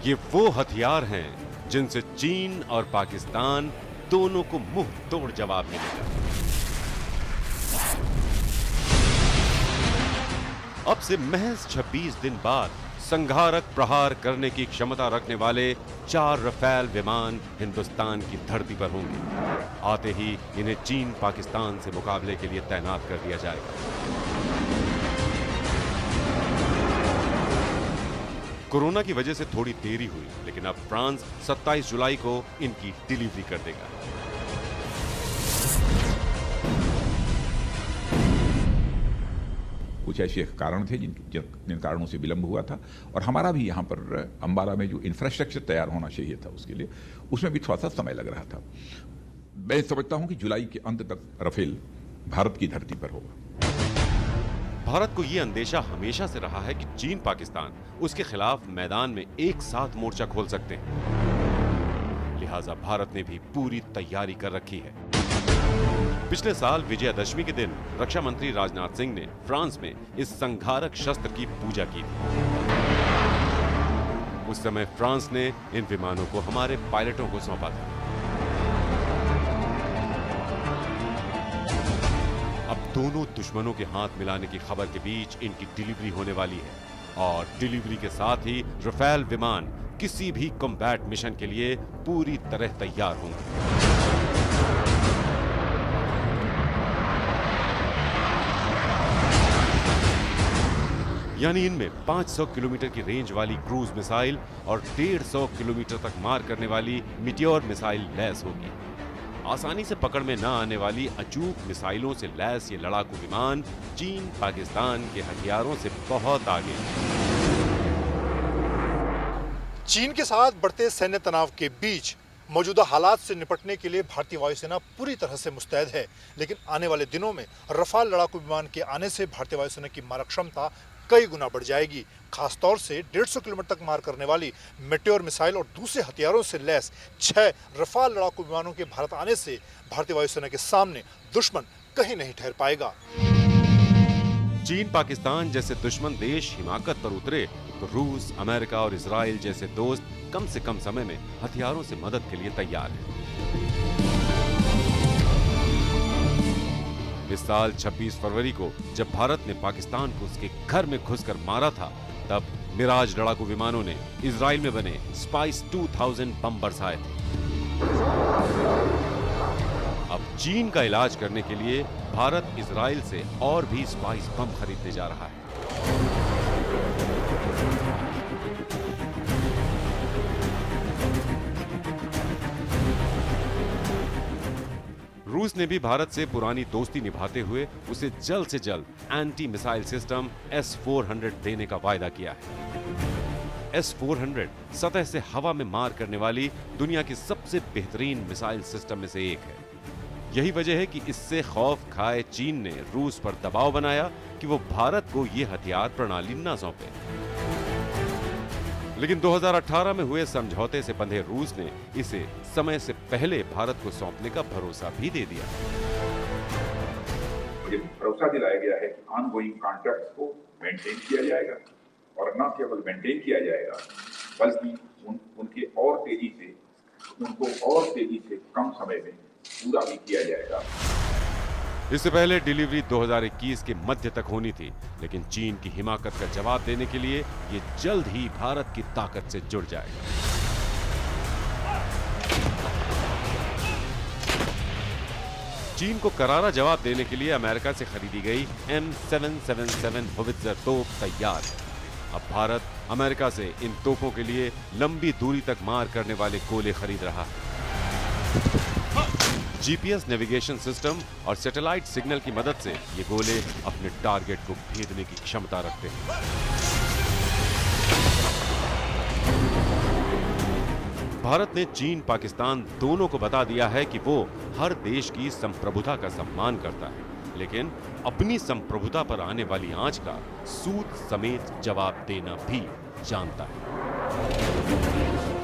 ये वो हथियार हैं जिनसे चीन और पाकिस्तान दोनों को मुंह तोड़ जवाब मिलेगा। अब से महज 26 दिन बाद संघारक प्रहार करने की क्षमता रखने वाले 4 रफेल विमान हिंदुस्तान की धरती पर होंगे। आते ही इन्हें चीन पाकिस्तान से मुकाबले के लिए तैनात कर दिया जाएगा। कोरोना की वजह से थोड़ी देरी हुई, लेकिन अब फ्रांस 27 जुलाई को इनकी डिलीवरी कर देगा। कुछ ऐसे कारण थे जिन कारणों से विलंब हुआ था, और हमारा भी यहाँ पर अंबाला में जो इंफ्रास्ट्रक्चर तैयार होना चाहिए था उसके लिए, उसमें भी थोड़ा सा समय लग रहा था। मैं समझता हूँ कि जुलाई के अंत तक राफेल भारत की धरती पर होगा। भारत को यह अंदेशा हमेशा से रहा है कि चीन पाकिस्तान उसके खिलाफ मैदान में एक साथ मोर्चा खोल सकते हैं, लिहाजा भारत ने भी पूरी तैयारी कर रखी है। पिछले साल विजयादशमी के दिन रक्षा मंत्री राजनाथ सिंह ने फ्रांस में इस संघारक शस्त्र की पूजा की थी। उस समय फ्रांस ने इन विमानों को हमारे पायलटों को सौंपा था। अब दोनों दुश्मनों के हाथ मिलाने की खबर के बीच इनकी डिलीवरी होने वाली है, और डिलीवरी के साथ ही रफेल विमान किसी भी कॉम्बैट मिशन के लिए पूरी तरह तैयार होंगे। यानी इनमें 500 किलोमीटर की रेंज वाली क्रूज मिसाइल और 150 किलोमीटर तक मार करने वाली मीटियोर मिसाइल लैस होगी। आसानी से पकड़ में न आने वाली अचूक मिसाइलों से लैस ये लड़ाकू विमान चीन पाकिस्तान के हथियारों से बहुत आगे। चीन के साथ बढ़ते सैन्य तनाव के बीच मौजूदा हालात से निपटने के लिए भारतीय वायुसेना पूरी तरह से मुस्तैद है, लेकिन आने वाले दिनों में रफाल लड़ाकू विमान के आने से भारतीय वायुसेना की मारक क्षमता कई गुना बढ़ जाएगी। खासतौर से 150 किलोमीटर तक मार करने वाली मेटेओर मिसाइल और दूसरे हथियारों से लैस 6 रफाल लड़ाकू विमानों के भारत आने से भारतीय वायुसेना के सामने दुश्मन कहीं नहीं ठहर पाएगा। चीन पाकिस्तान जैसे दुश्मन देश हिमाकत पर उतरे तो रूस, अमेरिका और इजराइल जैसे दोस्त कम से कम समय में हथियारों से मदद के लिए तैयार हैं। इस साल 26 फरवरी को जब भारत ने पाकिस्तान को उसके घर में घुसकर मारा था, तब मिराज लड़ाकू विमानों ने इजराइल में बने स्पाइस 2000 बम्बर्स आए थे। अब चीन का इलाज करने के लिए भारत इजराइल से और भी स्पाइस बम खरीदने जा रहा है। रूस ने भी भारत से पुरानी दोस्ती निभाते हुए उसे जल्द से जल्द एंटी मिसाइल सिस्टम S-400 देने का वायदा किया है। S-400 सतह से हवा में मार करने वाली दुनिया की सबसे बेहतरीन मिसाइल सिस्टम में से एक है। यही वजह है कि इससे खौफ खाए चीन ने रूस पर दबाव बनाया कि वो भारत को ये हथियार प्रणाली न सौंपे। लेकिन 2018 में हुए समझौते से बंधे रूस ने इसे समय से पहले भारत को सौंपने का भरोसा भी दे दिया। मुझे भरोसा दिलाया गया है कि ऑनगोइंग कॉन्ट्रैक्ट्स को मेंटेन किया जाएगा, और न केवल मेंटेन किया जाएगा बल्कि उनको और तेजी से कम समय में पूरा भी किया जाएगा। इससे पहले डिलीवरी 2021 के मध्य तक होनी थी, लेकिन चीन की हिमाकत का जवाब देने के लिए ये जल्द ही भारत की ताकत से जुड़ जाएगा। चीन को करारा जवाब देने के लिए अमेरिका से खरीदी गई M777 होवित्जर तोप तैयार है। अब भारत अमेरिका से इन तोपों के लिए लंबी दूरी तक मार करने वाले गोले खरीद रहा है। जीपीएस नेविगेशन सिस्टम और सैटेलाइट सिग्नल की मदद से ये गोले अपने टारगेट को भेदने की क्षमता रखते हैं। भारत ने चीन पाकिस्तान दोनों को बता दिया है कि वो हर देश की संप्रभुता का सम्मान करता है, लेकिन अपनी संप्रभुता पर आने वाली आंच का सूद समेत जवाब देना भी जानता है।